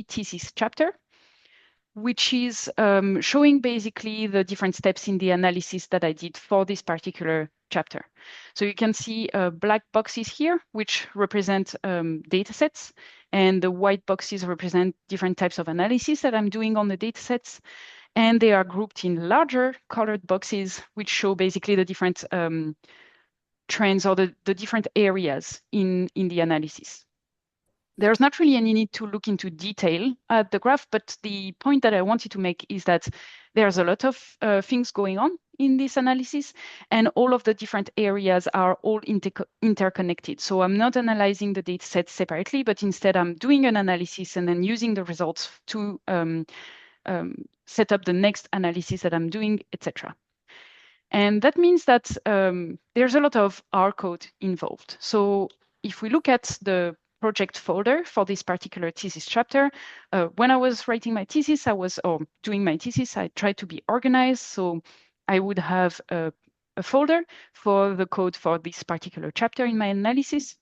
thesis chapter, which is showing basically the different steps in the analysis that I did for this particular chapter. So you can see black boxes here, which represent data sets, and the white boxes represent different types of analysis that I'm doing on the data sets. And they are grouped in larger colored boxes, which show basically the different trends or the different areas in the analysis. There's not really any need to look into detail at the graph, but the point that I wanted to make is that there's a lot of things going on in this analysis, and all of the different areas are all interconnected. So I'm not analyzing the data sets separately, but instead I'm doing an analysis and then using the results to set up the next analysis that I'm doing, etc. And that means that there's a lot of R code involved. So if we look at the project folder for this particular thesis chapter, when I was writing my thesis, doing my thesis, I tried to be organized. So I would have a folder for the code for this particular chapter in my analysis.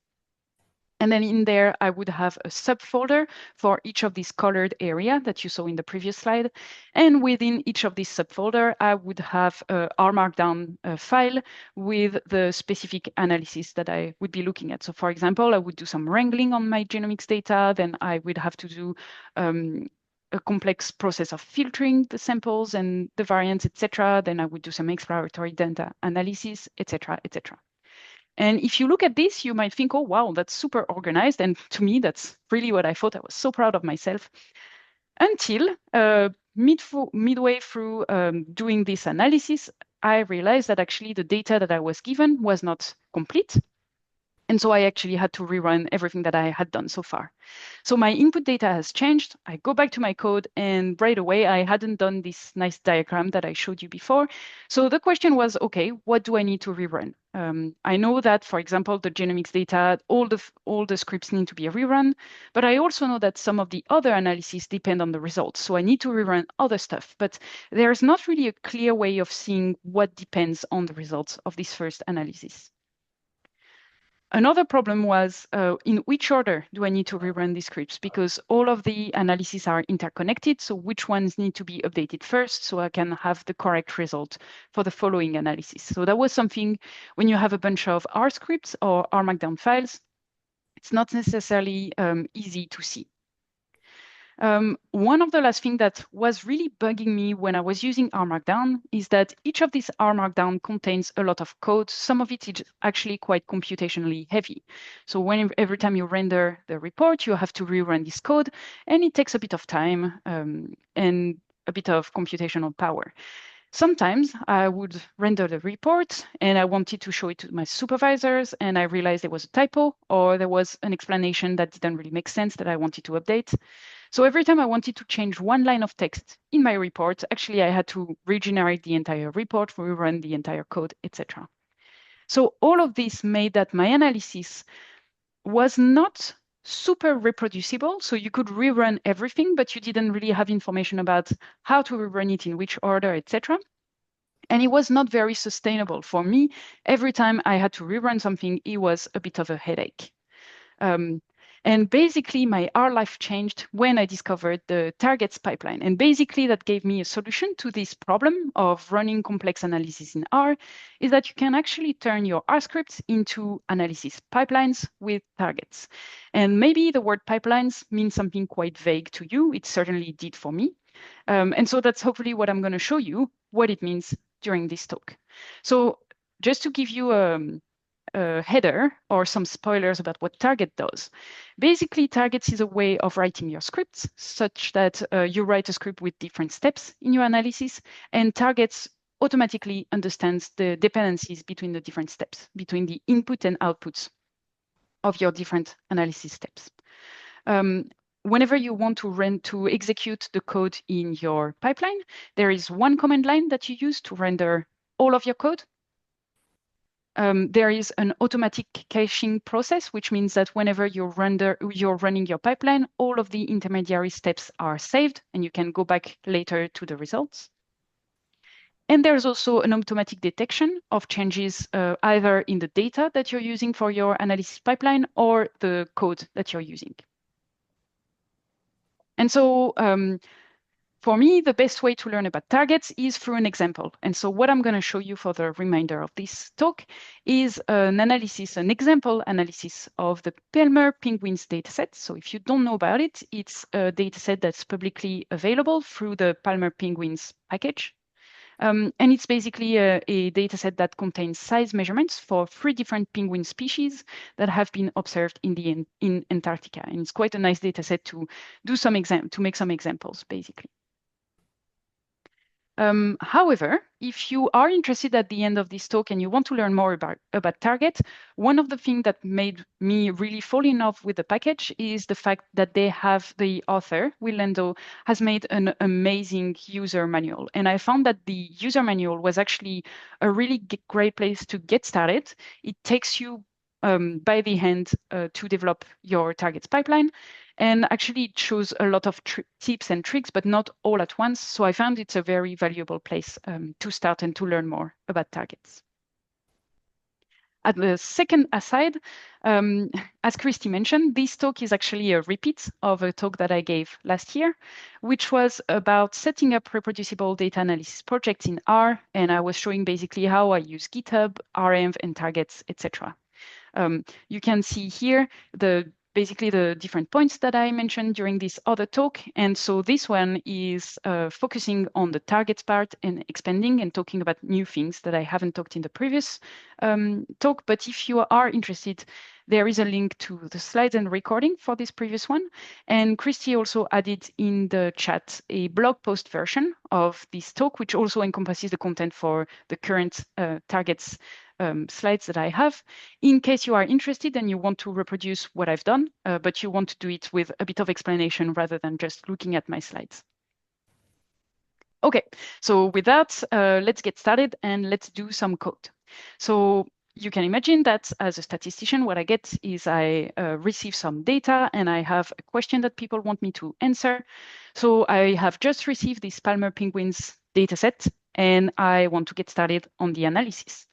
And then in there, I would have a subfolder for each of these colored area that you saw in the previous slide. And within each of these subfolder, I would have a R Markdown file with the specific analysis that I would be looking at. So for example, I would do some wrangling on my genomics data. Then I would have to do a complex process of filtering the samples and the variants, etc. Then I would do some exploratory data analysis, etc., etc. And if you look at this, you might think, oh, wow, that's super organized. And to me, that's really what I thought. I was so proud of myself until midway through doing this analysis, I realized that actually the data that I was given was not complete. And so I actually had to rerun everything that I had done so far. So my input data has changed. I go back to my code, and right away, I hadn't done this nice diagram that I showed you before. So the question was, okay, what do I need to rerun? I know that, for example, the genomics data, all the scripts need to be rerun, but I also know that some of the other analyses depend on the results. So I need to rerun other stuff, but there's not really a clear way of seeing what depends on the results of this first analysis. Another problem was in which order do I need to rerun these scripts? Because all of the analyses are interconnected. So which ones need to be updated first so I can have the correct result for the following analysis? So that was something when you have a bunch of R scripts or R Markdown files, it's not necessarily easy to see. One of the last things that was really bugging me when I was using R Markdown is that each of these R Markdown contains a lot of code. Some of it is actually quite computationally heavy. So every time you render the report, you have to rerun this code, and it takes a bit of time and a bit of computational power. Sometimes I would render the report and I wanted to show it to my supervisors, and I realized there was a typo or there was an explanation that didn't really make sense that I wanted to update. So every time I wanted to change one line of text in my report, actually I had to regenerate the entire report, rerun the entire code, etc. So all of this made that my analysis was not super reproducible. So you could rerun everything, but you didn't really have information about how to rerun it, in which order, etc. And it was not very sustainable for me. Every time I had to rerun something, it was a bit of a headache. And basically, my R life changed when I discovered the targets pipeline. And basically, that gave me a solution to this problem of running complex analysis in R, is that you can actually turn your R scripts into analysis pipelines with targets. And maybe the word pipelines means something quite vague to you. It certainly did for me. And so that's hopefully what I'm going to show you, what it means during this talk. So just to give you a header or some spoilers about what target does. Basically, targets is a way of writing your scripts such that you write a script with different steps in your analysis, and targets automatically understands the dependencies between the different steps, between the input and outputs of your different analysis steps. Whenever you want to execute the code in your pipeline, there is one command line that you use to render all of your code. There is an automatic caching process, which means that whenever you're running your pipeline, all of the intermediary steps are saved, and you can go back later to the results. And there's also an automatic detection of changes either in the data that you're using for your analysis pipeline or the code that you're using. And so for me, the best way to learn about targets is through an example. And so what I'm going to show you for the remainder of this talk is an analysis, an example analysis of the Palmer penguins dataset. So if you don't know about it, it's a dataset that's publicly available through the Palmer penguins package. And it's basically a dataset that contains size measurements for 3 different penguin species that have been observed in Antarctica. And it's quite a nice dataset to do to make some examples, basically. However, if you are interested at the end of this talk and you want to learn more about Target, one of the things that made me really fall in love with the package is the fact that the author, Will Lando, has made an amazing user manual. And I found that the user manual was actually a really great place to get started. It takes you by the hand to develop your targets pipeline. And actually, it shows a lot of tips and tricks, but not all at once. So I found it's a very valuable place to start and to learn more about targets. At the second aside, as Christy mentioned, this talk is actually a repeat of a talk that I gave last year, which was about setting up reproducible data analysis projects in R. And I was showing basically how I use GitHub, RMV, and targets, etc. You can see here basically the different points that I mentioned during this other talk. And so this one is focusing on the targets part and expanding and talking about new things that I haven't talked in the previous talk. But if you are interested, there is a link to the slides and recording for this previous one. And Christy also added in the chat a blog post version of this talk, which also encompasses the content for the current targets slides that I have. In case you are interested and you want to reproduce what I've done, but you want to do it with a bit of explanation rather than just looking at my slides. Okay, so with that, let's get started and let's do some code. So you can imagine that as a statistician, what I get is I receive some data and I have a question that people want me to answer. So I have just received this Palmer penguins dataset and I want to get started on the analysis.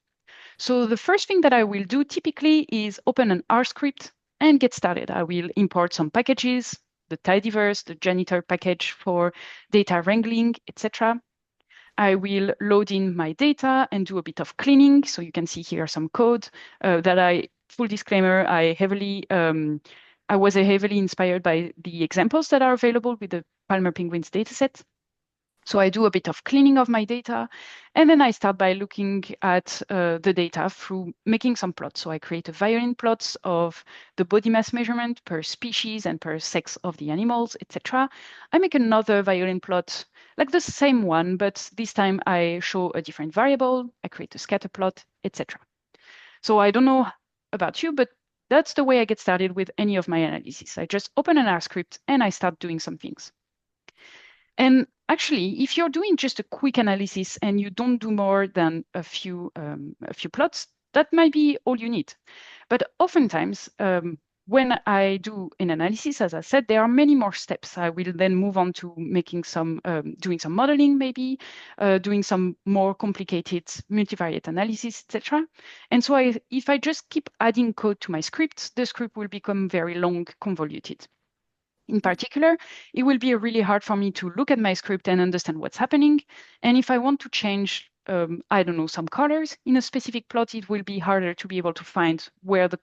So the first thing that I will do typically is open an R script and get started. I will import some packages, the tidyverse, the janitor package for data wrangling, etc. I will load in my data and do a bit of cleaning. So you can see here some code that full disclaimer, I was heavily inspired by the examples that are available with the Palmer penguins dataset. So I do a bit of cleaning of my data, and then I start by looking at the data through making some plots. So I create a violin plots of the body mass measurement per species and per sex of the animals, etc. I make another violin plot, like the same one, but this time I show a different variable, I create a scatter plot, etc. So I don't know about you, but that's the way I get started with any of my analysis. I just open an R script and I start doing some things. And actually, if you're doing just a quick analysis and you don't do more than a few plots, that might be all you need. But oftentimes, when I do an analysis, as I said, there are many more steps. I will then move on to making doing some modeling, maybe doing some more complicated multivariate analysis, etc. And so if I just keep adding code to my script, the script will become very long, convoluted. In particular, it will be really hard for me to look at my script and understand what's happening. And if I want to change, I don't know, some colors in a specific plot, it will be harder to be able to find where the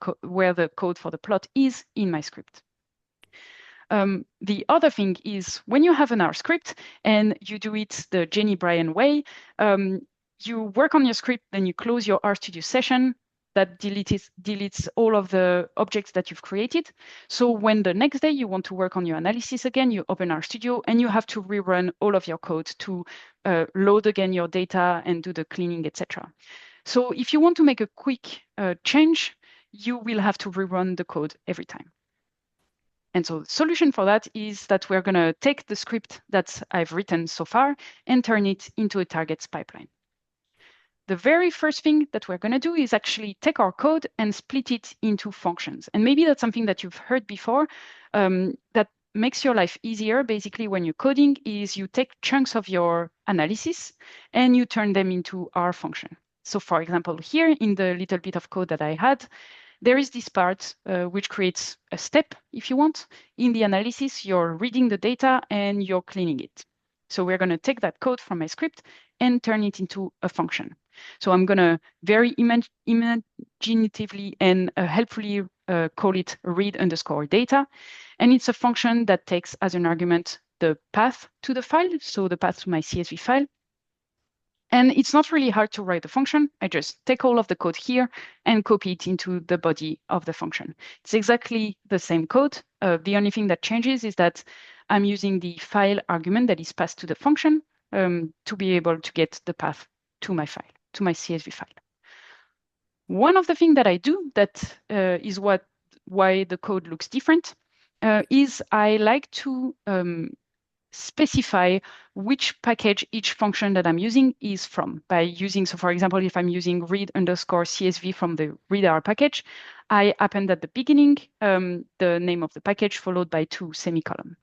code for the plot is in my script. The other thing is when you have an R script and you do it the Jenny Bryan way, you work on your script, then you close your RStudio session, that deletes all of the objects that you've created. So when the next day you want to work on your analysis again, you open RStudio and you have to rerun all of your code to load again your data and do the cleaning, etc. So if you want to make a quick change, you will have to rerun the code every time. And so the solution for that is that we're going to take the script that I've written so far and turn it into a targets pipeline. The very first thing that we're going to do is actually take our code and split it into functions. And maybe that's something that you've heard before that makes your life easier. Basically, when you're coding is you take chunks of your analysis and you turn them into R function. So for example, here in the little bit of code that I had, there is this part which creates a step, if you want. In the analysis, you're reading the data and you're cleaning it. So we're going to take that code from my script and turn it into a function. So I'm going to very imaginatively and helpfully call it read_data. And it's a function that takes as an argument the path to the file, so the path to my CSV file. And it's not really hard to write the function. I just take all of the code here and copy it into the body of the function. It's exactly the same code. The only thing that changes is that I'm using the file argument that is passed to the function to be able to get the path to my file, to my CSV file. One of the things that I do that is why the code looks different is I like to specify which package each function that I'm using is from by using, so for example, if I'm using read_CSV from the readr package, I append at the beginning the name of the package followed by 2 semicolons.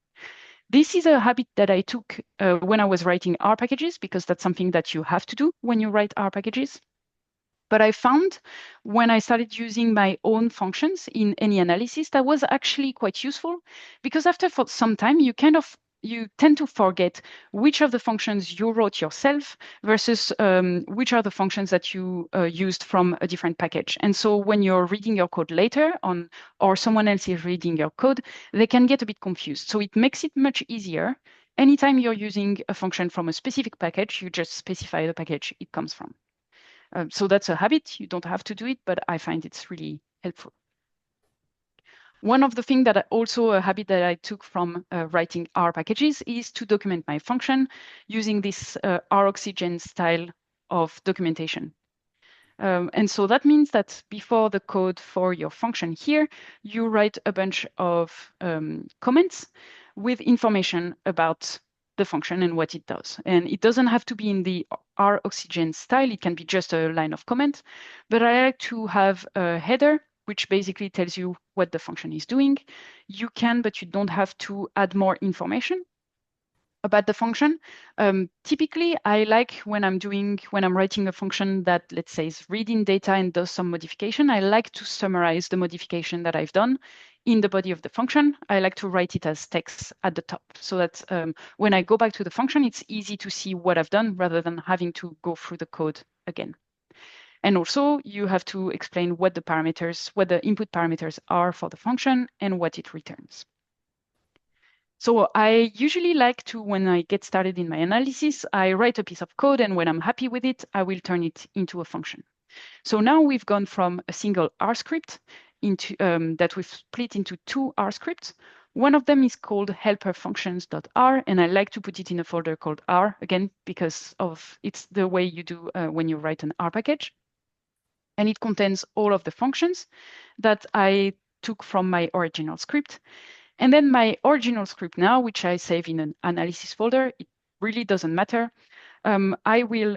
This is a habit that I took when I was writing R packages, because that's something that you have to do when you write R packages. But I found when I started using my own functions in any analysis, that was actually quite useful, because after for some time, you tend to forget which of the functions you wrote yourself versus which are the functions that you used from a different package. And so when you're reading your code later on, or someone else is reading your code, they can get a bit confused. So it makes it much easier. Anytime you're using a function from a specific package, you just specify the package it comes from. So that's a habit. You don't have to do it, but I find it's really helpful. One of the things that also a habit that I took from writing R packages is to document my function using this ROxygen style of documentation. And so that means that before the code for your function here, you write a bunch of comments with information about the function and what it does. And it doesn't have to be in the ROxygen style. It can be just a line of comment. But I like to have a header, which basically tells you what the function is doing. You can, but you don't have to add more information about the function. Typically, I like when I'm writing a function that, let's say, is reading data and does some modification, I like to summarize the modification that I've done in the body of the function. I like to write it as text at the top, so that when I go back to the function, it's easy to see what I've done rather than having to go through the code again. And also, you have to explain what the input parameters are for the function and what it returns. So I usually like to, when I get started in my analysis, I write a piece of code, and when I'm happy with it, I will turn it into a function. So now we've gone from a single R script into that we've split into 2 R scripts. One of them is called helperfunctions.r, and I like to put it in a folder called R, again, because it's the way you do when you write an R package. And it contains all of the functions that I took from my original script. And then my original script now, which I save in an analysis folder, it really doesn't matter. I will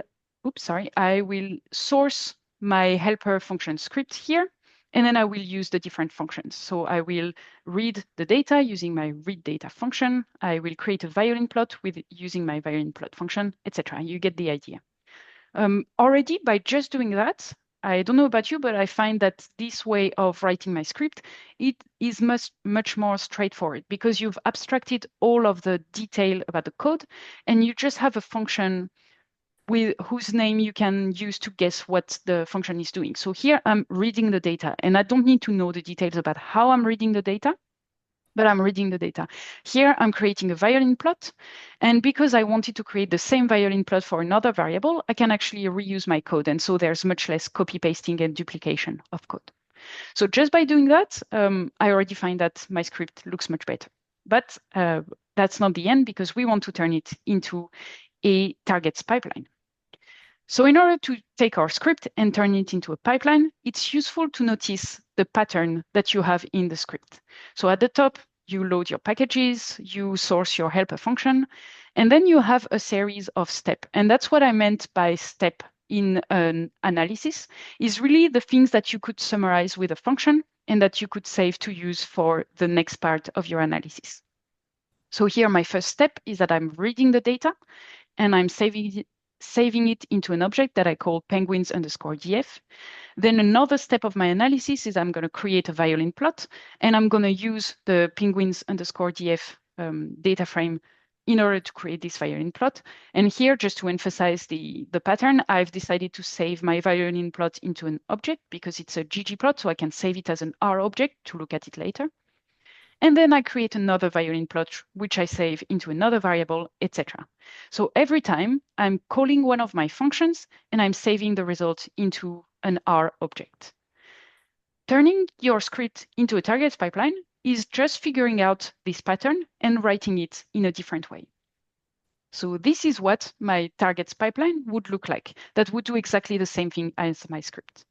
source my helper function script here, and then I will use the different functions. So I will read the data using my read data function. I will create a violin plot using my violin plot function, etc. You get the idea. Already, by just doing that, I don't know about you, but I find that this way of writing my script, it is much more straightforward, because you've abstracted all of the detail about the code, and you just have a function with whose name you can use to guess what the function is doing. So here I'm reading the data, and I don't need to know the details about how I'm reading the data, but I'm reading the data. Here, I'm creating a violin plot. And because I wanted to create the same violin plot for another variable, I can actually reuse my code. And so there's much less copy pasting and duplication of code. So just by doing that, I already find that my script looks much better. But that's not the end, because we want to turn it into a targets pipeline. So in order to take our script and turn it into a pipeline, it's useful to notice the pattern that you have in the script. So at the top, you load your packages, you source your helper function, and then you have a series of steps. And that's what I meant by step in an analysis, is really the things that you could summarize with a function and that you could save to use for the next part of your analysis. So here, my first step is that I'm reading the data and I'm saving saving it into an object that I call penguins_df. Then another step of my analysis is I'm going to create a violin plot, and I'm going to use the penguins_df data frame in order to create this violin plot. And here, just to emphasize the pattern, I've decided to save my violin plot into an object because it's a ggplot, so I can save it as an R object to look at it later. And then I create another violin plot, which I save into another variable, etc. So every time I'm calling one of my functions and I'm saving the result into an R object. Turning your script into a targets pipeline is just figuring out this pattern and writing it in a different way. So this is what my targets pipeline would look like. That would do exactly the same thing as my script.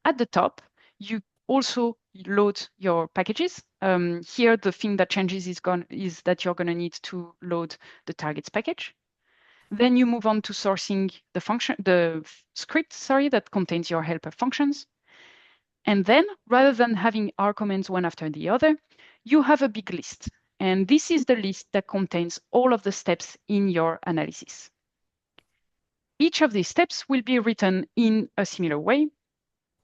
At the top, you also load your packages. Here, the thing that changes is that you're going to need to load the targets package. Then you move on to sourcing the script, that contains your helper functions. And then, rather than having R commands one after the other, you have a big list. And this is the list that contains all of the steps in your analysis. Each of these steps will be written in a similar way.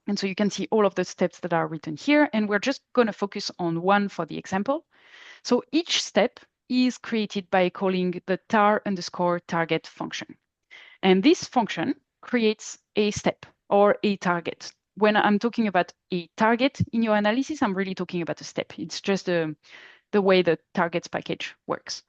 And so you can see all of the steps that are written here, and we're just going to focus on one for the example. So each step is created by calling the tar_target function. And this function creates a step or a target. When I'm talking about a target in your analysis, I'm really talking about a step. It's just the way the targets package works.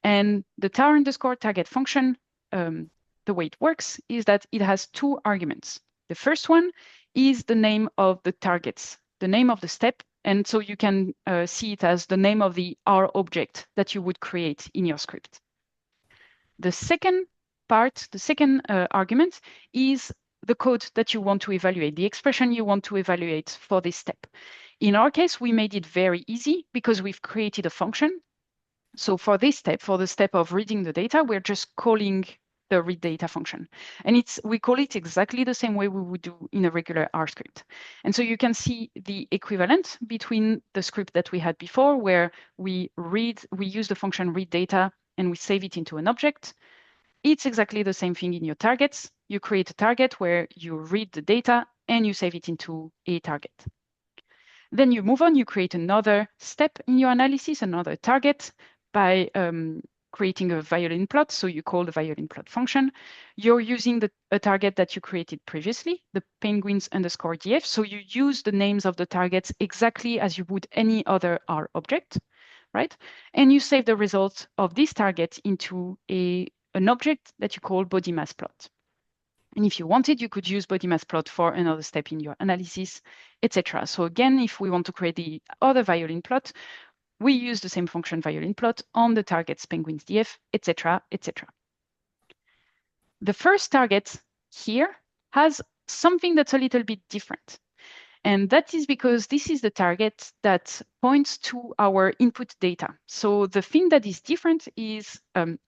And the tar_target function, the way it works is that it has two arguments. The first one is the name of the targets, the name of the step. And so you can see it as the name of the R object that you would create in your script. The second part, the second argument is the code that you want to evaluate, the expression you want to evaluate for this step. In our case, we made it very easy because we've created a function. So for this step, for the step of reading the data, we're just calling the read data function. And we call it exactly the same way we would do in a regular R script. And so you can see the equivalent between the script that we had before, where we use the function read data and we save it into an object. It's exactly the same thing in your targets. You create a target where you read the data and you save it into a target. Then you move on, you create another step in your analysis, another target by creating a violin plot. So you call the violin plot function. You're using a target that you created previously, the penguins_df. So you use the names of the targets exactly as you would any other R object, right? And you save the result of this target into an object that you call body mass plot. And if you wanted, you could use body mass plot for another step in your analysis, etc. So again, if we want to create the other violin plot, we use the same function violin plot on the targets penguins_df, etc., etc. The first target here has something that's a little bit different. And that is because this is the target that points to our input data. So the thing that is different is,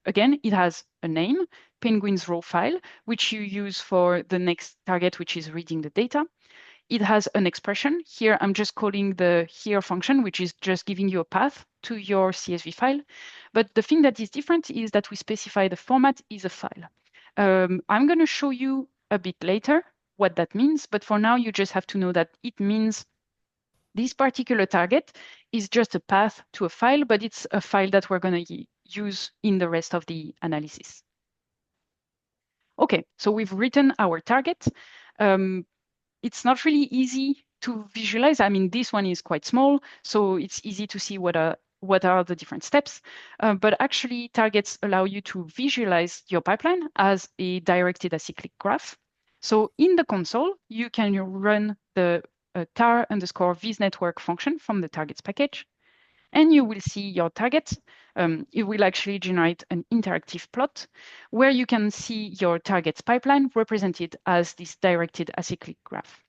again, it has a name, penguins raw file, which you use for the next target, which is reading the data. It has an expression. Here, I'm just calling the here function, which is just giving you a path to your CSV file. But the thing that is different is that we specify the format is a file. I'm going to show you a bit later what that means. But for now, you just have to know that it means this particular target is just a path to a file, but it's a file that we're going to use in the rest of the analysis. OK, so we've written our target. It's not really easy to visualize. I mean, this one is quite small, so it's easy to see what are the different steps. But actually, targets allow you to visualize your pipeline as a directed acyclic graph. So in the console, you can run the tar_visNetwork function from the targets package, and you will see your target. It will actually generate an interactive plot where you can see your targets pipeline represented as this directed acyclic graph.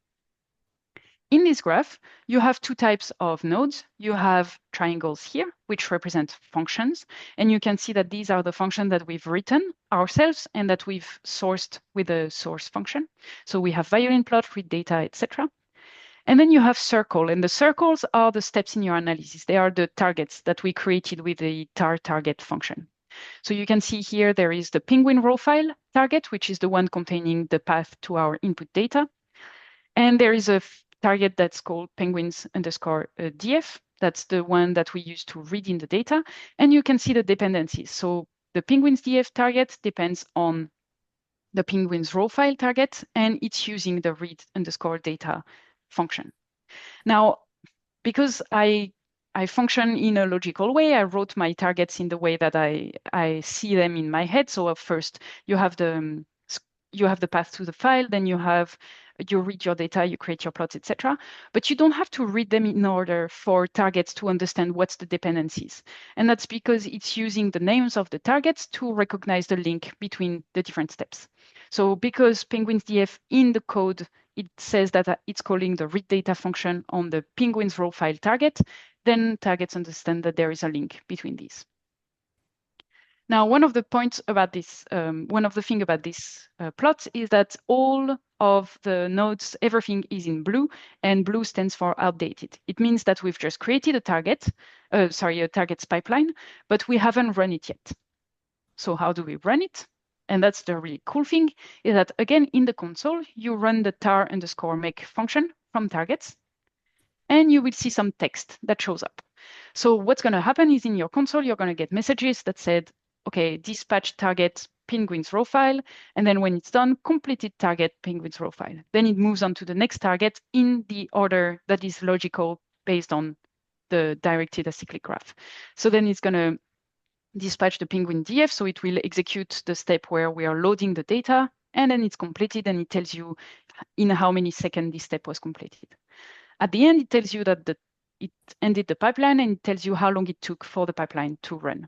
In this graph, you have two types of nodes. You have triangles here, which represent functions. And you can see that these are the functions that we've written ourselves and that we've sourced with a source function. So we have violin plot, read data, etc. And then you have circle, and the circles are the steps in your analysis. They are the targets that we created with the tar target function. So you can see here there is the penguin raw file target, which is the one containing the path to our input data. And there is a target that's called penguins underscore df. That's the one that we use to read in the data. And you can see the dependencies. So the penguins df target depends on the penguins raw file target, and it's using the read underscore data function. Now, because I function in a logical way, I wrote my targets in the way that I see them in my head. So first you have the path to the file, then you read your data, you create your plots, etc. But you don't have to read them in order for targets to understand what's the dependencies. And that's because it's using the names of the targets to recognize the link between the different steps. So because penguins df in the code, it says that it's calling the read data function on the penguins raw file target, then targets understand that there is a link between these. Now, one of the points about this, one of the things about this plot is that all of the nodes, everything is in blue, and blue stands for outdated. It means that we've just created a target's pipeline, but we haven't run it yet. So how do we run it? And that's the really cool thing, is that again, in the console, you run the tar underscore make function from targets, and you will see some text that shows up. So what's going to happen is in your console, you're going to get messages that said, okay, dispatch target penguins raw file. And then when it's done, completed target penguins raw file. Then it moves on to the next target in the order that is logical based on the directed acyclic graph. So then it's going to dispatch the penguin df. So it will execute the step where we are loading the data. And then it's completed and it tells you in how many seconds this step was completed. At the end, it tells you that it ended the pipeline, and it tells you how long it took for the pipeline to run.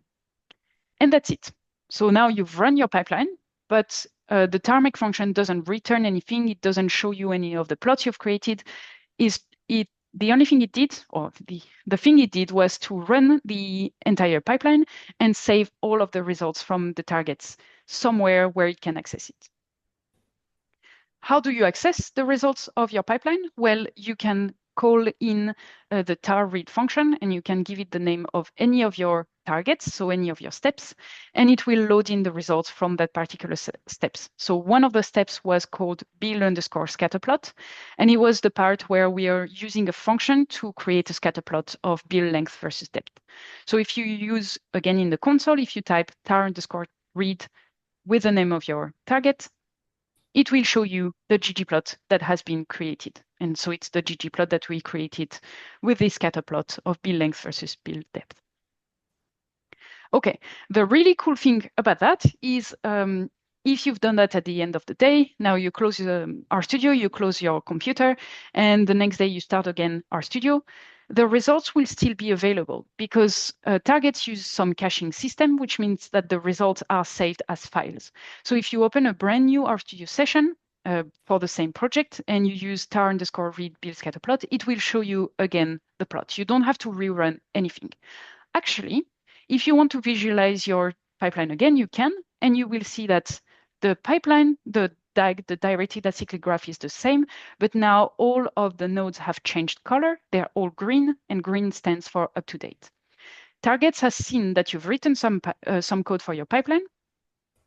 And that's it. So now you've run your pipeline, but the tarmac function doesn't return anything. It doesn't show you any of the plots you've created. The only thing it did, or the thing it did, was to run the entire pipeline and save all of the results from the targets somewhere where it can access it. How do you access the results of your pipeline? Well, you can call in the tar read function, and you can give it the name of any of your targets, so any of your steps, and it will load in the results from that particular steps. So one of the steps was called bill underscore scatterplot, and it was the part where we are using a function to create a scatterplot of bill length versus depth. So if you use, again in the console, if you type tar underscore read with the name of your target, it will show you the ggplot that has been created. And so it's the ggplot that we created with this scatterplot of bill length versus bill depth. Okay, the really cool thing about that is if you've done that at the end of the day, now you close RStudio, you close your computer, and the next day you start again RStudio, the results will still be available because targets use some caching system, which means that the results are saved as files. So if you open a brand new RStudio session for the same project and you use tar underscore read bill scatterplot, it will show you again the plot. You don't have to rerun anything. Actually, if you want to visualize your pipeline again, you can, and you will see that the pipeline, the directed acyclic graph is the same, but now all of the nodes have changed color. They're all green, and green stands for up to date. Targets has seen that you've written some code for your pipeline.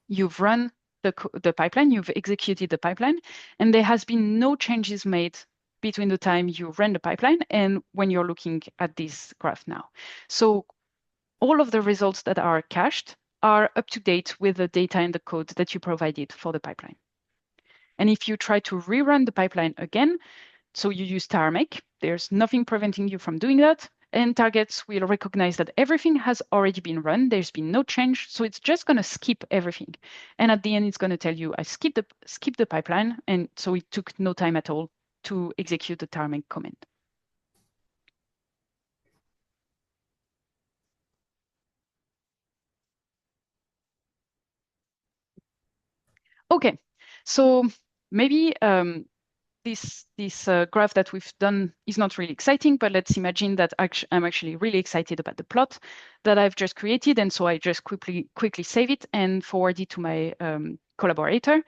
You've run the pipeline, you've executed the pipeline, and there has been no changes made between the time you ran the pipeline and when you're looking at this graph now. So all of the results that are cached are up to date with the data and the code that you provided for the pipeline. And if you try to rerun the pipeline again, so you use tar make, there's nothing preventing you from doing that. And targets will recognize that everything has already been run. There's been no change. So it's just going to skip everything. And at the end, it's going to tell you, I skipped the pipeline. And so it took no time at all to execute the tar make command. Okay, so maybe this graph that we've done is not really exciting, but let's imagine that I'm actually really excited about the plot that I've just created. And so I just quickly save it and forward it to my collaborator.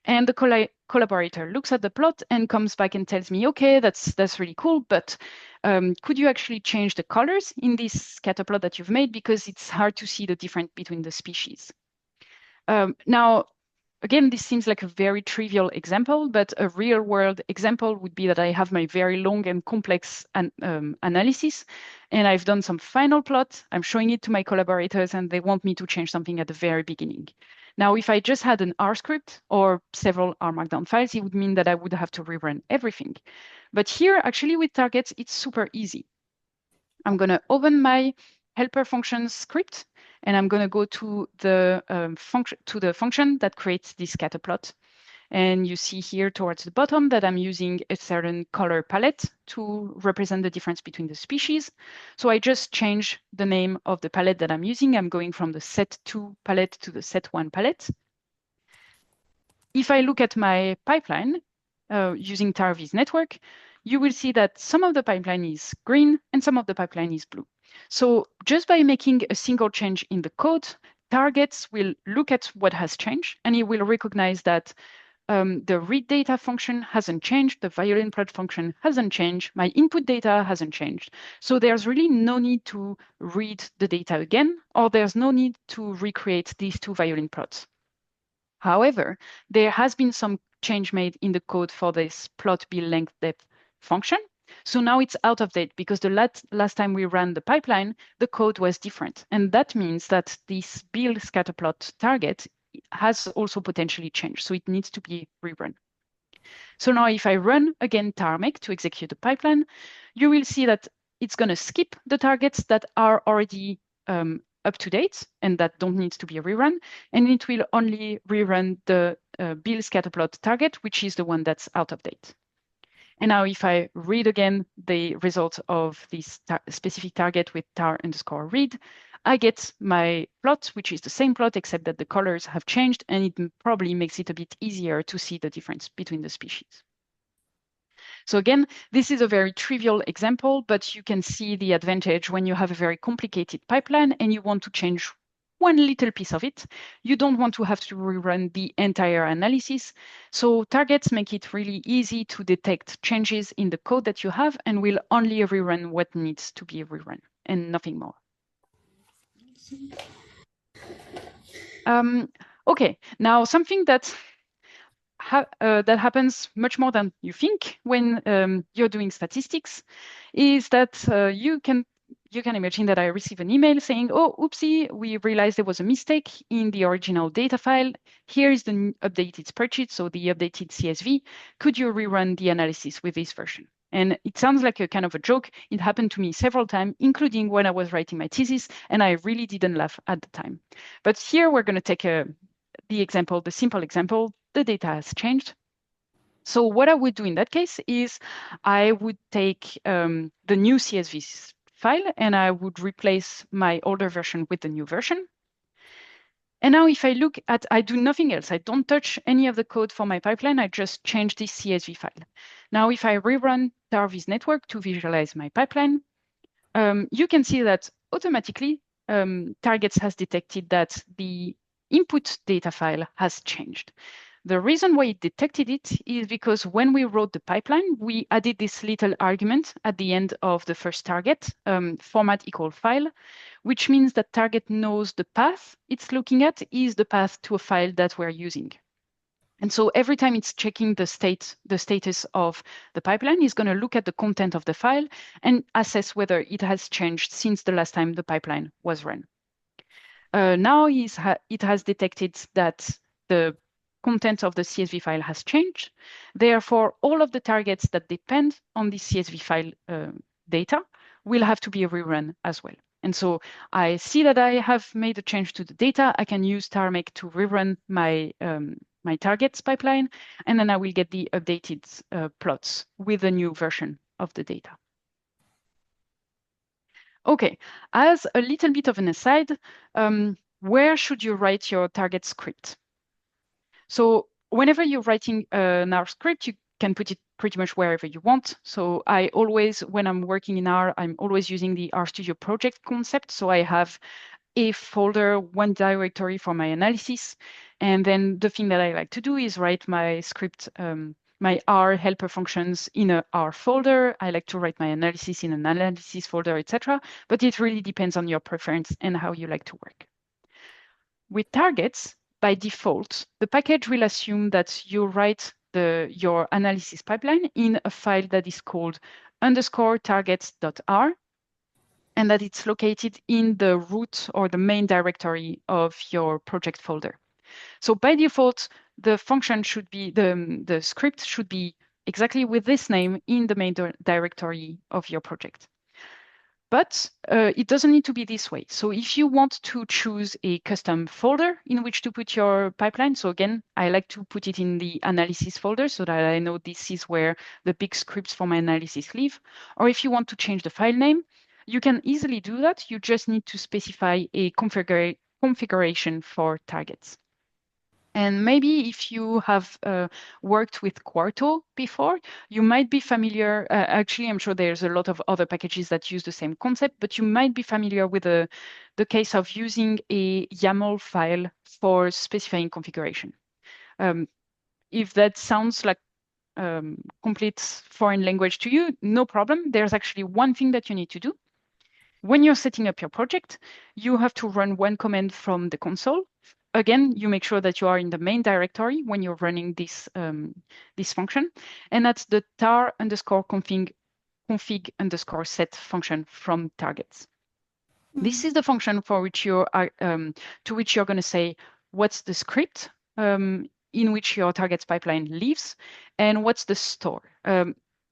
And the collaborator looks at the plot and comes back and tells me, okay, that's really cool, but could you actually change the colors in this scatter plot that you've made, because it's hard to see the difference between the species. Now, again, this seems like a very trivial example, but a real world example would be that I have my very long and complex analysis, and I've done some final plot. I'm showing it to my collaborators, and they want me to change something at the very beginning. Now, if I just had an R script or several R Markdown files, it would mean that I would have to rerun everything. But here, actually, with targets, it's super easy. I'm going to open my helper function script, and I'm going to go to the function that creates this scatter plot. And you see here towards the bottom that I'm using a certain color palette to represent the difference between the species. So I just change the name of the palette that I'm using. I'm going from the set2 palette to the set1 palette. If I look at my pipeline using Tarvis network, you will see that some of the pipeline is green and some of the pipeline is blue. So just by making a single change in the code, targets will look at what has changed, and it will recognize that the read data function hasn't changed, the violin plot function hasn't changed, my input data hasn't changed. So there's really no need to read the data again, or there's no need to recreate these two violin plots. However, there has been some change made in the code for this plot bill length depth function. So now it's out of date because the last time we ran the pipeline, the code was different. And that means that this bill scatterplot target has also potentially changed. So it needs to be rerun. So now if I run again tarmake to execute the pipeline, you will see that it's going to skip the targets that are already up to date and that don't need to be rerun. And it will only rerun the bill scatterplot target, which is the one that's out of date. And now if I read again the result of this specific target with tar_read, I get my plot, which is the same plot, except that the colors have changed, and it probably makes it a bit easier to see the difference between the species. So again, this is a very trivial example, but you can see the advantage when you have a very complicated pipeline and you want to change one little piece of it. You don't want to have to rerun the entire analysis. So targets make it really easy to detect changes in the code that you have and will only rerun what needs to be rerun and nothing more. Okay, now something that happens much more than you think when you're doing statistics is that you can imagine that I receive an email saying, oh, oopsie, we realized there was a mistake in the original data file. Here is the updated spreadsheet, so the updated CSV. Could you rerun the analysis with this version? And it sounds like a kind of a joke. It happened to me several times, including when I was writing my thesis, and I really didn't laugh at the time. But here we're going to take the simple example. The data has changed. So what I would do in that case is I would take the new CSV file and I would replace my older version with the new version. And now if I look at, I do nothing else. I don't touch any of the code for my pipeline. I just change this CSV file. Now, if I rerun Tarvis network to visualize my pipeline, you can see that automatically targets has detected that the input data file has changed. The reason why it detected it is because when we wrote the pipeline, we added this little argument at the end of the first target, format equal file, which means that target knows the path it's looking at is the path to a file that we're using. And so every time it's checking the status of the pipeline, it's going to look at the content of the file and assess whether it has changed since the last time the pipeline was run. Now it has detected that the content of the CSV file has changed. Therefore, all of the targets that depend on the CSV file data will have to be rerun as well. And so I see that I have made a change to the data. I can use tarmake to rerun my my targets pipeline, and then I will get the updated plots with the new version of the data. Okay, as a little bit of an aside, where should you write your target script? So whenever you're writing an R script, you can put it pretty much wherever you want. So I always, when I'm working in R, I'm always using the RStudio project concept. So I have a folder, one directory for my analysis. And then the thing that I like to do is write my script, my R helper functions in a R folder. I like to write my analysis in an analysis folder, etc. But it really depends on your preference and how you like to work. With targets, by default, the package will assume that you write your analysis pipeline in a file that is called _targets.r, and that it's located in the root or the main directory of your project folder. So by default, the function should be, the script should be exactly with this name in the main directory of your project. But it doesn't need to be this way. So if you want to choose a custom folder in which to put your pipeline, so again, I like to put it in the analysis folder so that I know this is where the big scripts for my analysis live. Or if you want to change the file name, you can easily do that. You just need to specify a configuration for targets. And maybe if you have worked with Quarto before, you might be familiar. Actually, I'm sure there's a lot of other packages that use the same concept, but you might be familiar with the case of using a YAML file for specifying configuration. If that sounds like complete foreign language to you, no problem. There's actually one thing that you need to do. When you're setting up your project, you have to run one command from the console. Again, you make sure that you are in the main directory when you're running this, this function. And that's the tar_config_set function from targets. This is the function for which you are, to which you're going to say, what's the script in which your targets pipeline lives, and what's the store.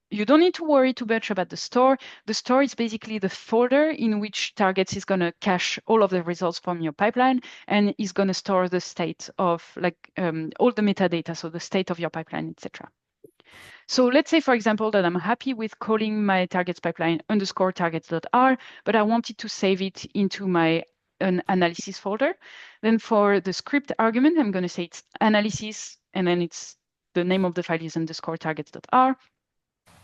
You don't need to worry too much about the store. The store is basically the folder in which targets is going to cache all of the results from your pipeline and is going to store the state of all the metadata, so the state of your pipeline, etc. So let's say, for example, that I'm happy with calling my targets pipeline _targets.r, but I wanted to save it into my analysis folder. Then for the script argument, I'm going to say it's analysis, and then it's the name of the file is _targets.r.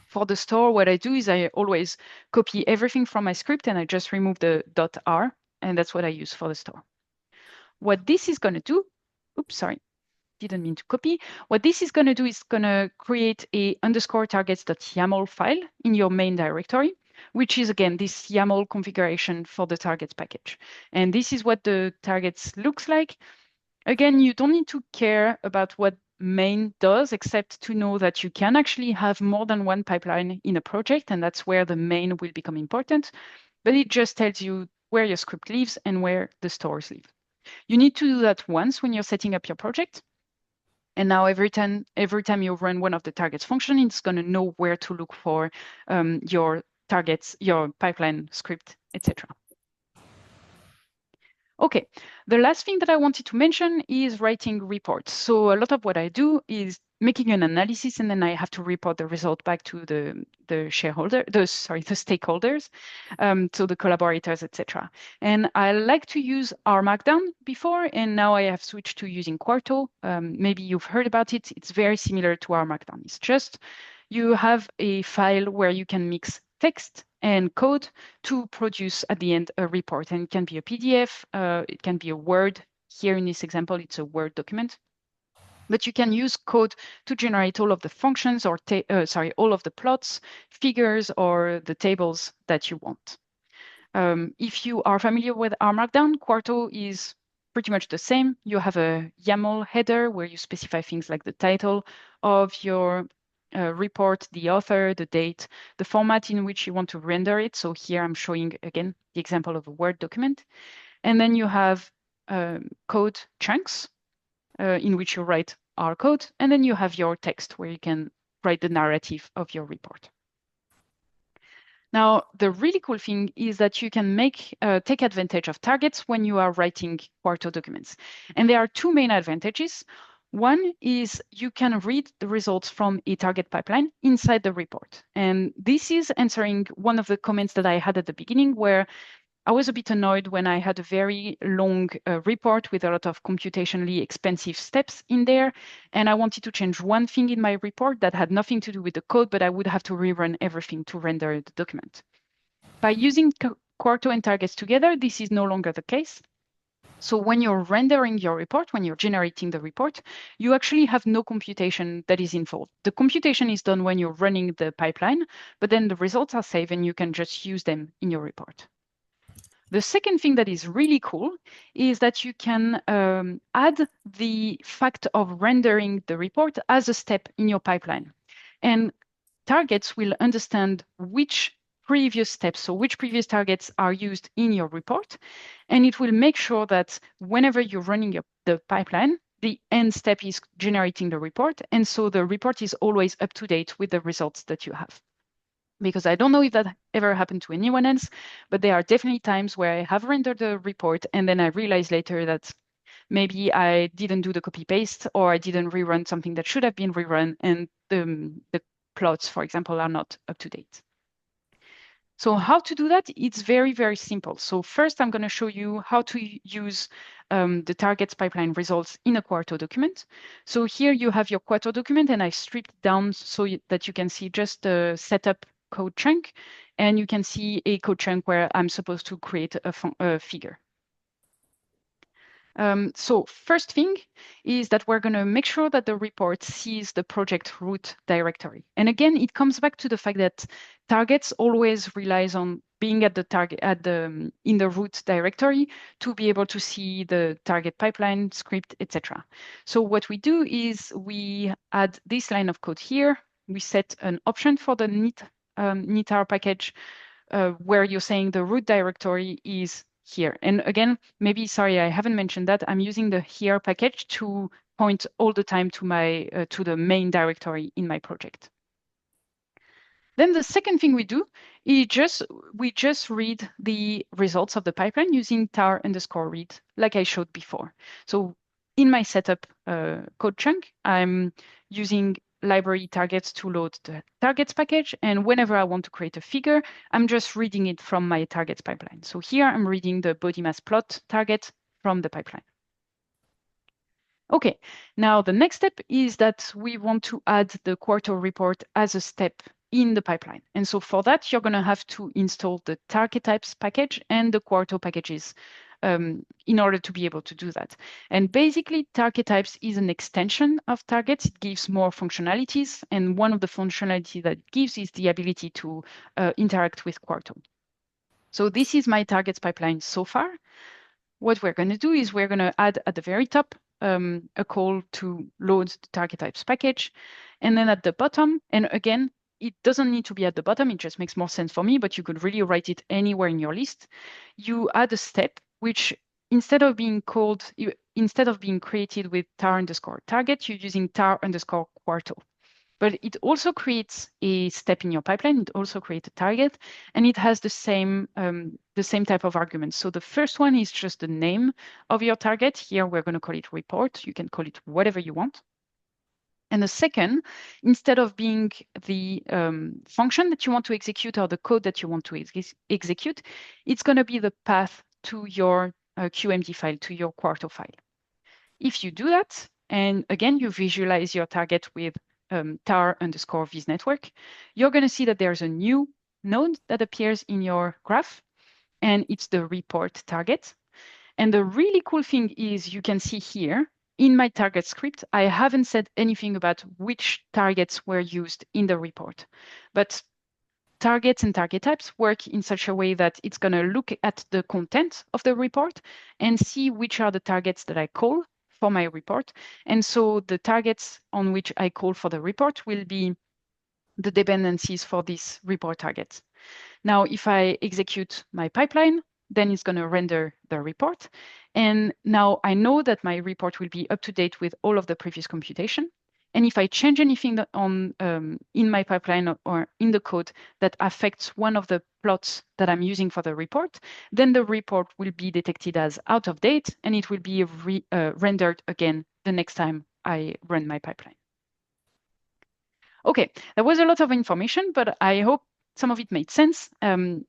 For the store, what I do is I always copy everything from my script and I just remove the .r, and that's what I use for the store. What this is going to do, oops, sorry, didn't mean to copy. What this is going to do is going to create a _targets.yaml file in your main directory, which is, again, this YAML configuration for the targets package. And this is what the targets looks like. Again, you don't need to care about what main does, except to know that you can actually have more than one pipeline in a project, and that's where the main will become important. But it just tells you where your script lives and where the stores live. You need to do that once when you're setting up your project. And now every time you run one of the targets function, it's going to know where to look for your targets, your pipeline script, etc. Okay, the last thing that I wanted to mention is writing reports. So a lot of what I do is making an analysis, and then I have to report the result back to the shareholder, the stakeholders, so the collaborators, etc. And I like to use R Markdown before, and now I have switched to using Quarto. Maybe you've heard about it. It's very similar to R Markdown. It's just you have a file where you can mix text and code to produce at the end a report. And it can be a PDF, it can be a Word. Here in this example, it's a Word document. But you can use code to generate all of the functions or all of the plots, figures, or the tables that you want. If you are familiar with R Markdown, Quarto is pretty much the same. You have a YAML header where you specify things like the title of your report, the author, the date, the format in which you want to render it. So here I'm showing, again, the example of a Word document. And then you have code chunks in which you write R code. And then you have your text where you can write the narrative of your report. Now, the really cool thing is that you can take advantage of targets when you are writing Quarto documents. And there are two main advantages. One is you can read the results from a target pipeline inside the report. And this is answering one of the comments that I had at the beginning, where I was a bit annoyed when I had a very long report with a lot of computationally expensive steps in there. And I wanted to change one thing in my report that had nothing to do with the code, but I would have to rerun everything to render the document. By using Quarto and targets together, this is no longer the case. So when you're rendering your report, when you're generating the report, you actually have no computation that is involved. The computation is done when you're running the pipeline, but then the results are saved and you can just use them in your report. The second thing that is really cool is that you can add the fact of rendering the report as a step in your pipeline. And targets will understand which previous steps, so which previous targets are used in your report. And it will make sure that whenever you're running the pipeline, the end step is generating the report. And so the report is always up to date with the results that you have. Because I don't know if that ever happened to anyone else, but there are definitely times where I have rendered the report and then I realize later that maybe I didn't do the copy paste or I didn't rerun something that should have been rerun and the plots, for example, are not up to date. So how to do that? It's very, very simple. So first, I'm going to show you how to use the targets pipeline results in a Quarto document. So here you have your Quarto document, and I stripped it down so that you can see just the setup code chunk, and you can see a code chunk where I'm supposed to create a figure. So first thing is that we're going to make sure that the report sees the project root directory. And again, it comes back to the fact that targets always relies on being at the target in the root directory to be able to see the target pipeline script, etc. So what we do is we add this line of code here. We set an option for the netar package where you're saying the root directory is here. And again, maybe, sorry, I haven't mentioned that. I'm using the here package to point all the time to my to the main directory in my project. Then the second thing we do is we just read the results of the pipeline using tar_read, like I showed before. So in my setup code chunk, I'm using library targets to load the targets package. And whenever I want to create a figure, I'm just reading it from my targets pipeline. So here I'm reading the body mass plot target from the pipeline. Okay, now the next step is that we want to add the Quarto report as a step in the pipeline. And so for that, you're going to have to install the target types package and the Quarto packages in order to be able to do that. And basically, target types is an extension of targets. It gives more functionalities. And one of the functionality that it gives is the ability to interact with Quarto. So this is my targets pipeline so far. What we're going to do is we're going to add at the very top a call to load the target types package. And then at the bottom, and again, it doesn't need to be at the bottom, it just makes more sense for me, but you could really write it anywhere in your list. You add a step, which instead of being created with tar_target, you're using tar_Quarto. But it also creates a step in your pipeline. It also creates a target, and it has the same type of arguments. So the first one is just the name of your target. Here we're going to call it report. You can call it whatever you want. And the second, instead of being the function that you want to execute or the code that you want to execute, it's going to be the path to your QMD file, to your Quarto file. If you do that, and again, you visualize your target with tar_visNetwork, you're going to see that there's a new node that appears in your graph, and it's the report target. And the really cool thing is you can see here in my target script, I haven't said anything about which targets were used in the report. But targets and target types work in such a way that it's going to look at the content of the report and see which are the targets that I call for my report. And so the targets on which I call for the report will be the dependencies for this report target. Now, if I execute my pipeline, then it's going to render the report. And now I know that my report will be up to date with all of the previous computation. And if I change anything on in my pipeline or in the code that affects one of the plots that I'm using for the report, then the report will be detected as out of date, and it will be rendered again the next time I run my pipeline. Okay, that was a lot of information, but I hope some of it made sense. And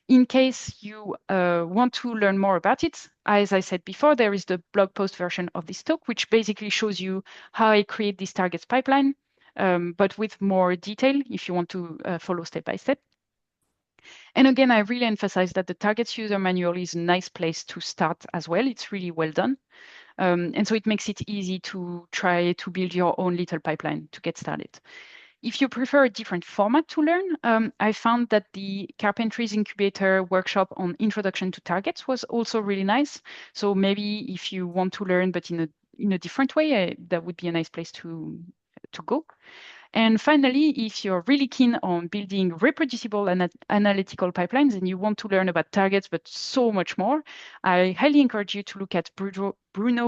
in case you want to learn more about it, as I said before, there is the blog post version of this talk, which basically shows you how I create this targets pipeline, but with more detail if you want to follow step by step. And again, I really emphasize that the targets user manual is a nice place to start as well. It's really well done. And so it makes it easy to try to build your own little pipeline to get started. If you prefer a different format to learn, I found that the Carpentries Incubator workshop on Introduction to Targets was also really nice. So maybe if you want to learn, but in a different way, that would be a nice place to go. And finally, if you're really keen on building reproducible analytical pipelines and you want to learn about targets, but so much more, I highly encourage you to look at Bruno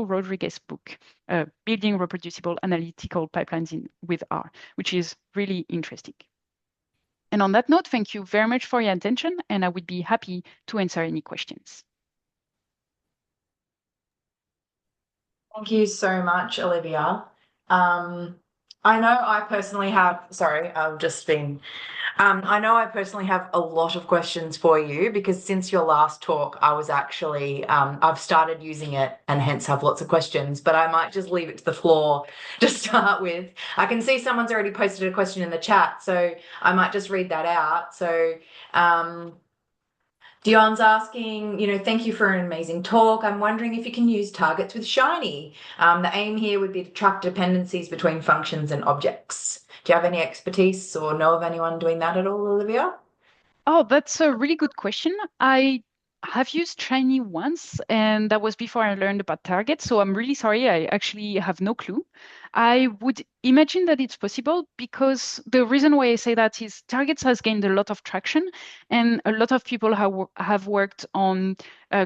Rodriguez's book, Building Reproducible Analytical Pipelines with R, which is really interesting. And on that note, thank you very much for your attention, and I would be happy to answer any questions. Thank you so much, Olivia. I know I personally have, sorry, I've just been, I know I personally have a lot of questions for you because since your last talk, I was actually, I've started using it and hence have lots of questions, but I might just leave it to the floor to start with. I can see someone's already posted a question in the chat, so I might just read that out. So, Dion's asking, thank you for an amazing talk. I'm wondering if you can use targets with Shiny. The aim here would be to track dependencies between functions and objects. Do you have any expertise or know of anyone doing that at all, Olivia? Oh, that's a really good question. I have used Shiny once, and that was before I learned about targets. So I'm really sorry. I actually have no clue. I would imagine that it's possible because the reason why I say that is targets has gained a lot of traction, and a lot of people have worked on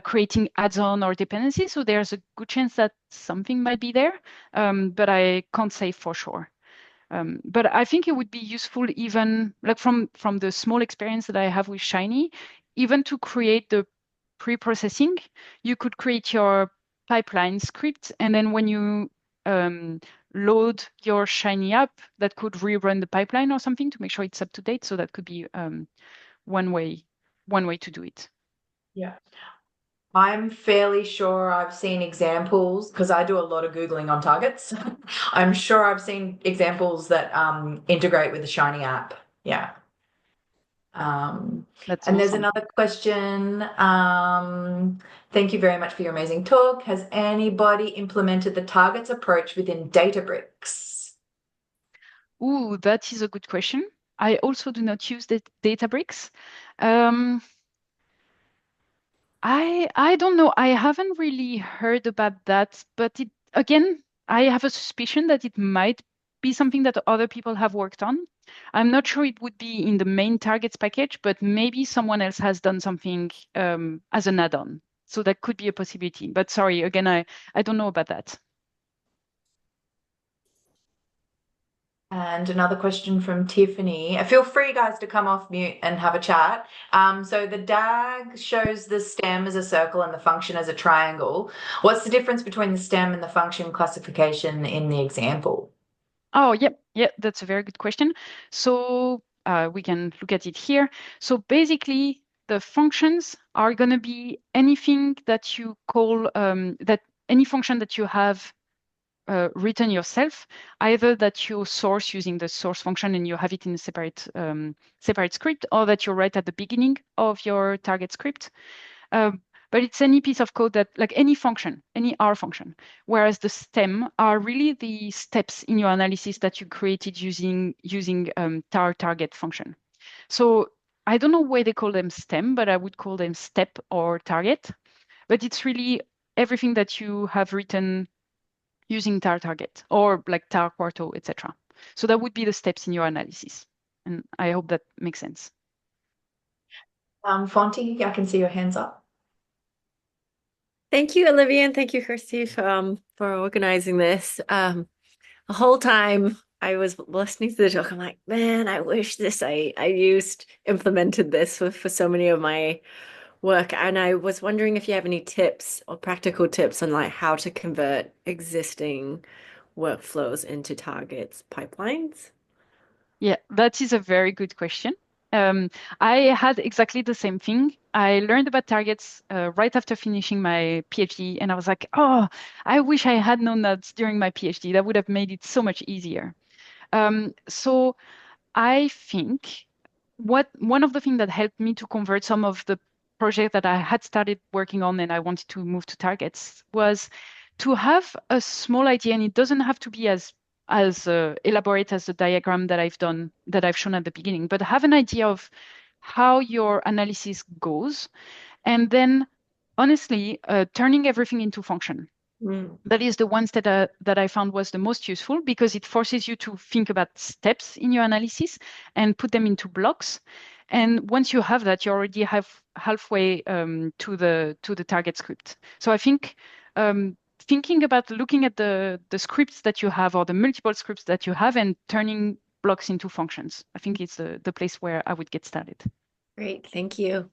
creating add-on or dependencies. So there's a good chance that something might be there, but I can't say for sure. But I think it would be useful even like from the small experience that I have with Shiny, even to create the pre-processing, you could create your pipeline script, and then when you um, load your Shiny app, that could rerun the pipeline or something to make sure it's up to date. So that could be one way to do it. Yeah. I'm fairly sure I've seen examples because I do a lot of Googling on targets. I'm sure I've seen examples that integrate with the Shiny app. Yeah. That's And there's awesome. another question. Thank you very much for your amazing talk. Has anybody implemented the targets approach within Databricks? Ooh, that is a good question. I also do not use the Databricks. Um, I don't know. I haven't really heard about that, but it again, I have a suspicion that it might be something that other people have worked on. I'm not sure it would be in the main targets package, but maybe someone else has done something as an add-on. So that could be a possibility. But sorry, again, I don't know about that. And another question from Tiffany. Feel free, guys, to come off mute and have a chat. So the DAG shows the stem as a circle and the function as a triangle. What's the difference between the stem and the function classification in the example? Oh, yeah, that's a very good question. So we can look at it here. So basically, the functions are going to be anything that you call that any function that you have written yourself, either that you source using the source function and you have it in a separate script, or that you write at the beginning of your target script. But it's any piece of code that, like any function, any R function, whereas the stem are really the steps in your analysis that you created using tar target function. So I don't know why they call them stem, but I would call them step or target. But it's really everything that you have written using tar target or like tar quarto, etc. So that would be the steps in your analysis. And I hope that makes sense. Fonty, I can see your hands up. Thank you, Olivia, and thank you, Kirsty, for organizing this. The whole time I was listening to the talk, I'm like, man, I wish I implemented this for so many of my work. And I was wondering if you have any tips or practical tips on like how to convert existing workflows into targets pipelines. Yeah, that is a very good question. I had exactly the same thing. I learned about targets right after finishing my PhD, and I was like, oh, I wish I had known that during my PhD. That would have made it so much easier. So I think one of the things that helped me to convert some of the project that I had started working on and I wanted to move to targets was to have a small idea, and it doesn't have to be as elaborate as the diagram that I've shown at the beginning, but have an idea of how your analysis goes, and then honestly turning everything into function. That is the ones that I found was the most useful, because it forces you to think about steps in your analysis and put them into blocks. And once you have that, you already have halfway to the target script. So I think thinking about looking at the scripts that you have, or the multiple scripts that you have, and turning blocks into functions, I think it's the place where I would get started. Great, thank you.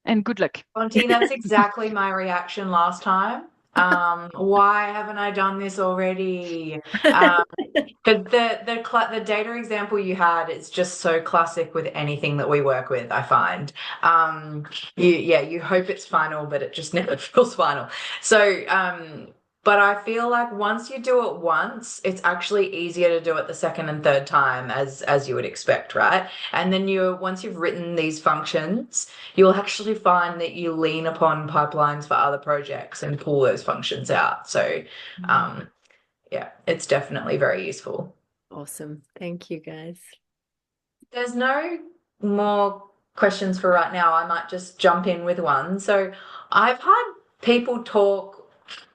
And good luck. Monty, that's exactly my reaction last time. Why haven't I done this already? But the data example you had is just so classic with anything that we work with, I find. You hope it's final, but it just never feels final. So, but I feel like once you do it once, it's actually easier to do it the second and third time, as you would expect, right? And then once you've written these functions, you'll actually find that you lean upon pipelines for other projects and pull those functions out. So, yeah, it's definitely very useful. Awesome. Thank you, guys. There's no more questions for right now. I might just jump in with one. So I've had people talk,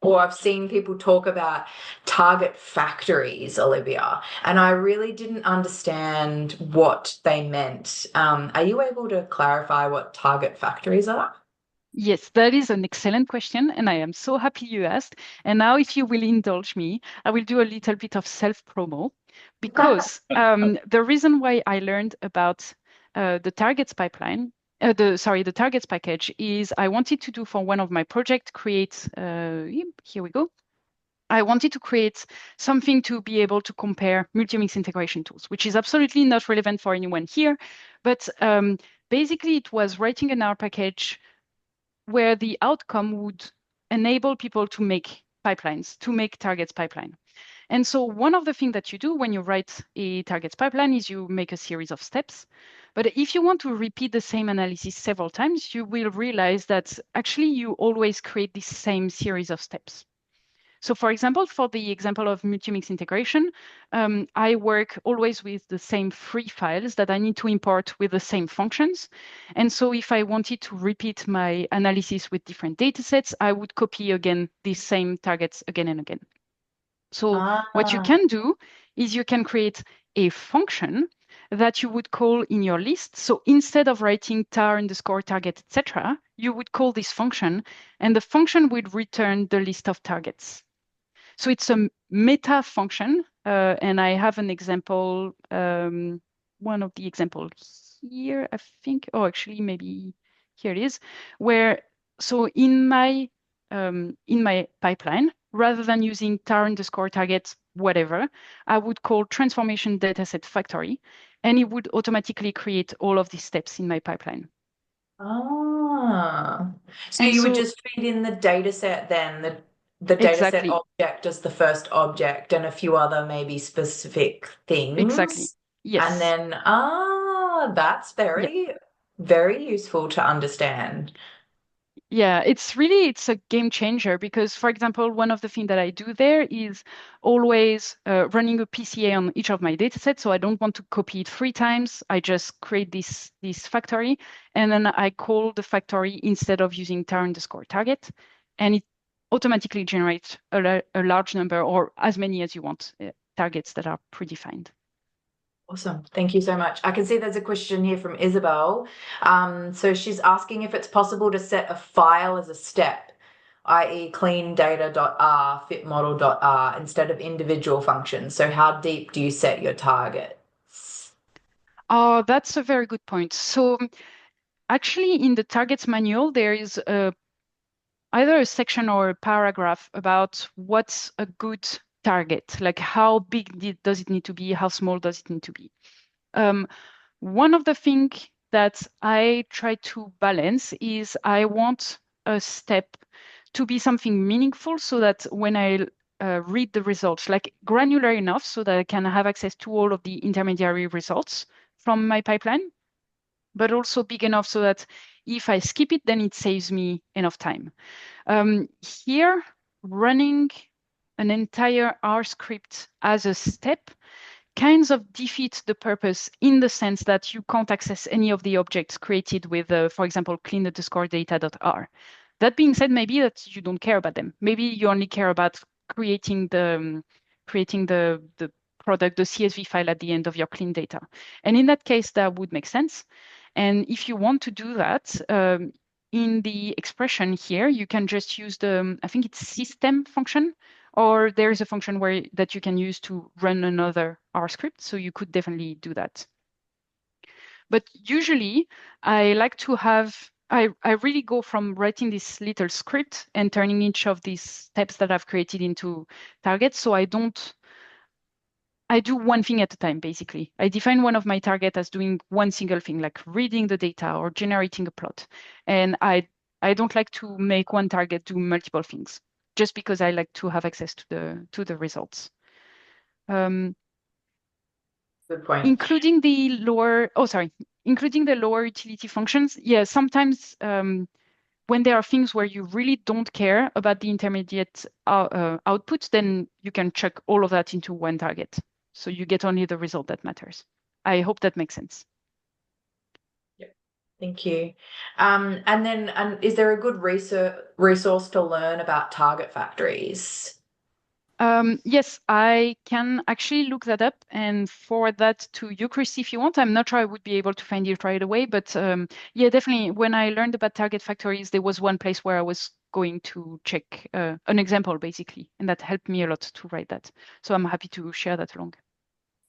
or I've seen people talk about target factories, Olivia, and I really didn't understand what they meant. Are you able to clarify what target factories are? Yes, that is an excellent question, and I am so happy you asked. And now, if you will indulge me, I will do a little bit of self-promo, because the reason why I learned about the targets pipeline, the targets package, is I wanted to do for one of my projects, create, here we go. I wanted to create something to be able to compare multi-omics integration tools, which is absolutely not relevant for anyone here. But basically, it was writing an R package where the outcome would enable people to make pipelines, to make targets pipeline. And so one of the things that you do when you write a targets pipeline is you make a series of steps. But if you want to repeat the same analysis several times, you will realize that actually you always create this same series of steps. So for example, for the example of multi-omics integration, I work always with the same 3 files that I need to import with the same functions. And so if I wanted to repeat my analysis with different data sets, I would copy again these same targets again and again. So what you can do is you can create a function that you would call in your list. So instead of writing tar underscore target, etc., you would call this function, and the function would return the list of targets. So it's a meta function, and I have an example, one of the examples here, I think. Oh, actually, maybe here it is, where, so in my pipeline, rather than using tar underscore target, whatever, I would call transformation dataset factory, and it would automatically create all of these steps in my pipeline. So you would just feed in the data set then, the data set object as the first object, and a few other maybe specific things. Exactly. Yes. And then, that's very, very useful to understand. Yeah, it's a game changer, because, for example, one of the things that I do there is always running a PCA on each of my datasets. So I don't want to copy it 3 times. I just create this factory, and then I call the factory instead of using tar underscore target, and it automatically generates a large number, or as many as you want, targets that are predefined. Awesome. Thank you so much. I can see there's a question here from Isabel. So she's asking if it's possible to set a file as a step, i.e. clean data.r, fitmodel.r, instead of individual functions. So how deep do you set your targets? Oh, that's a very good point. So actually, in the targets manual, there is either a section or a paragraph about what's a good target, like how big does it need to be, how small does it need to be. One of the things that I try to balance is I want a step to be something meaningful, so that when I read the results, like granular enough so that I can have access to all of the intermediary results from my pipeline, but also big enough so that if I skip it, then it saves me enough time. Here, running an entire R script as a step kinds of defeats the purpose in the sense that you can't access any of the objects created with, for example, clean_data.r. That being said, maybe that you don't care about them. Maybe you only care about creating the product, the CSV file at the end of your clean data. And in that case, that would make sense. And if you want to do that, in the expression here, you can just use the, I think it's system function, or there's a function that you can use to run another R script. So you could definitely do that. But usually I like to have, I really go from writing this little script and turning each of these steps that I've created into targets. So I do one thing at a time, basically. I define one of my targets as doing one single thing, like reading the data or generating a plot. And I don't like to make one target do multiple things, just because I like to have access to the results. Good point. Including the lower utility functions. Yeah, sometimes when there are things where you really don't care about the intermediate output, then you can chuck all of that into one target. So you get only the result that matters. I hope that makes sense. Yeah, thank you. And then is there a good resource to learn about target factories? Yes, I can actually look that up and forward that to you, Chris, if you want. I'm not sure I would be able to find it right away, but yeah, definitely. When I learned about target factories, there was one place where I was going to check an example, basically, and that helped me a lot to write that. So I'm happy to share that along.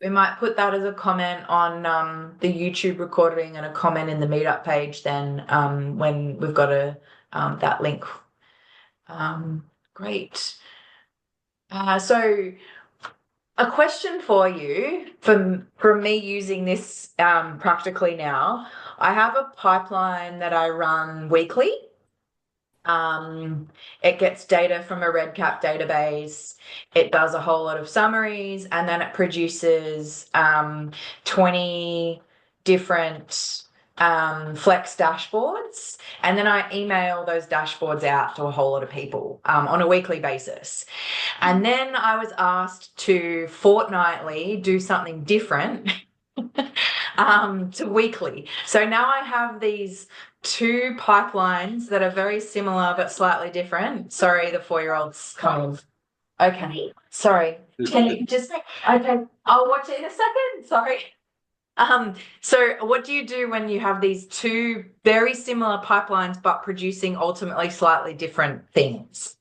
We might put that as a comment on the YouTube recording and a comment in the meetup page then when we've got that link. Great. So a question for you from me using this practically now. I have a pipeline that I run weekly. It gets data from a REDCap database. It does a whole lot of summaries, and then it produces 20 different Flex dashboards. And then I email those dashboards out to a whole lot of people on a weekly basis. And then I was asked to fortnightly do something different to weekly. So now I have these two pipelines that are very similar but slightly different. Sorry, the 4-year-old's coming. Okay, sorry. Can you just okay? I'll watch it in a second. Sorry. So what do you do when you have these two very similar pipelines but producing ultimately slightly different things?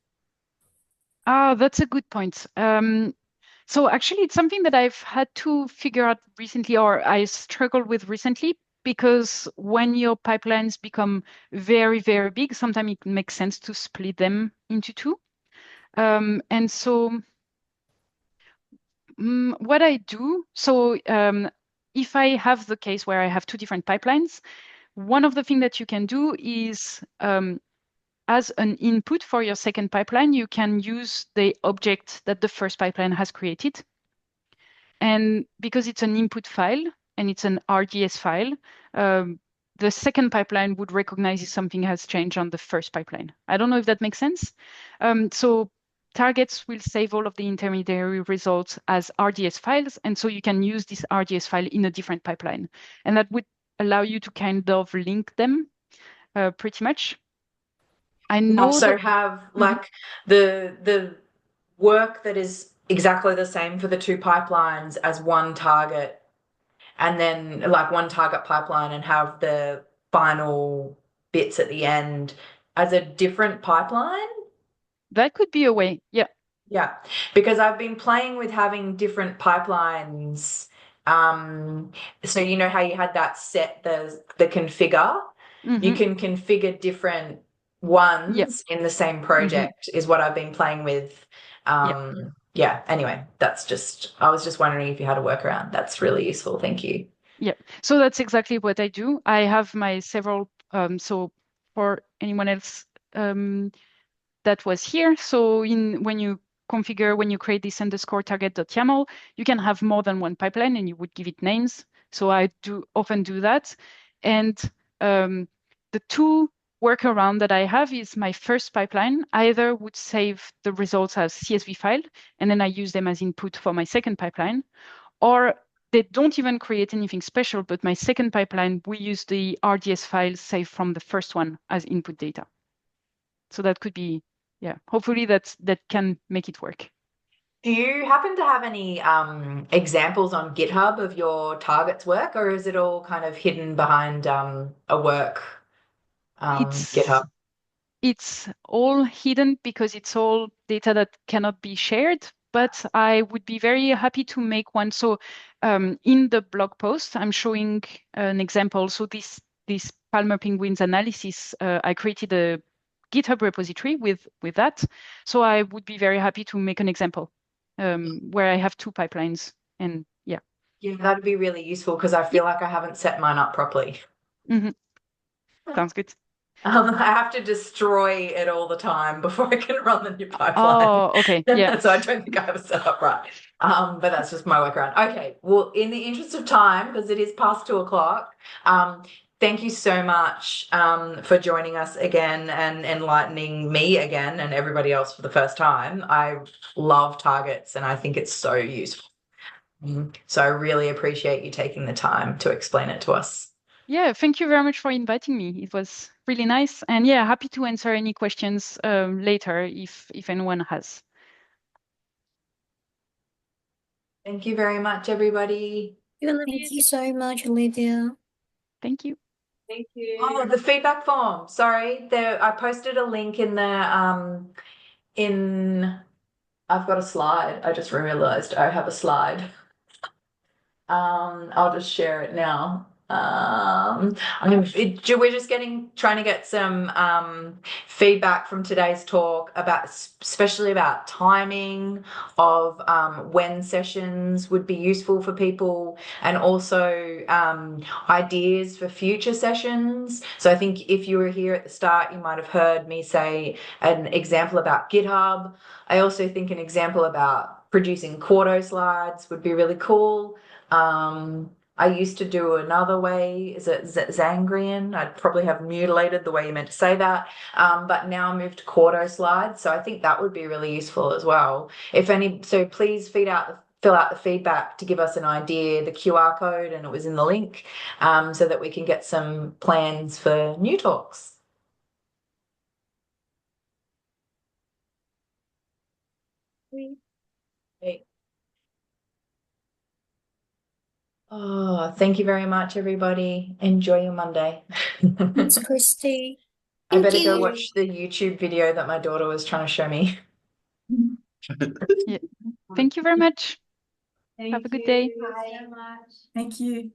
Ah, that's a good point. So actually, it's something that I've had to figure out recently, or I struggled with recently, because when your pipelines become very, very big, sometimes it makes sense to split them into two. And so what I do, so if I have the case where I have two different pipelines, one of the things that you can do is as an input for your second pipeline, you can use the object that the first pipeline has created. And because it's an input file and it's an RDS file, the second pipeline would recognize if something has changed on the first pipeline. I don't know if that makes sense. So targets will save all of the intermediary results as RDS files. And so you can use this RDS file in a different pipeline. And that would allow you to kind of link them pretty much. I know also have like the work that is exactly the same for the two pipelines as one target, and then like one target pipeline, and have the final bits at the end as a different pipeline. That could be a way. Yeah. Yeah, because I've been playing with having different pipelines. So you know how you had that set the configure. You can configure different ones in the same project is what I've been playing with. Yeah, anyway, I was just wondering if you had a workaround. That's really useful. Thank you. Yeah, so that's exactly what I do. I have my several, so for anyone else that was here, so when you create this underscore target.yaml, you can have more than one pipeline and you would give it names. So I do often do that. And the two workaround that I have is my first pipeline either would save the results as CSV file, and then I use them as input for my second pipeline, or they don't even create anything special, but my second pipeline, we use the RDS files saved from the first one as input data. So that could be, yeah, hopefully that can make it work. Do you happen to have any examples on GitHub of your targets work, or is it all kind of hidden behind a work GitHub? It's all hidden because it's all data that cannot be shared, but I would be very happy to make one. So in the blog post, I'm showing an example. So this Palmer penguins analysis, I created a GitHub repository with that. So I would be very happy to make an example where I have two pipelines. And yeah. Yeah, that'd be really useful because I feel like I haven't set mine up properly. Sounds good. I have to destroy it all the time before I can run the new pipeline. Oh, okay. Yeah. So I don't think I have it set up right. But that's just my workaround. Okay. Well, in the interest of time, because it is past 2:00, thank you so much for joining us again and enlightening me again and everybody else for the first time. I love targets and I think it's so useful. So I really appreciate you taking the time to explain it to us. Yeah, thank you very much for inviting me. It was really nice. And yeah, happy to answer any questions later if anyone has. Thank you very much, everybody. Thank you so much, Olivia. Thank you. Thank you. Oh, the feedback form. Sorry, I posted a link in the I've got a slide. I just realized I have a slide. I'll just share it now. We're just trying to get some feedback from today's talk especially about timing of when sessions would be useful for people, and also ideas for future sessions. So I think if you were here at the start, you might have heard me say an example about GitHub. I also think an example about producing quarto slides would be really cool. I used to do another way. Is it Zangrian? I'd probably have mutilated the way you meant to say that. But now I moved to quarto slides. So I think that would be really useful as well. So please fill out the feedback to give us an idea, the QR code, and it was in the link, so that we can get some plans for new talks. Great. Oh, thank you very much, everybody. Enjoy your Monday. Thanks, Christy. I better go watch the YouTube video that my daughter was trying to show me. Yeah. Thank you very much. Have a good day. Bye. Thank you.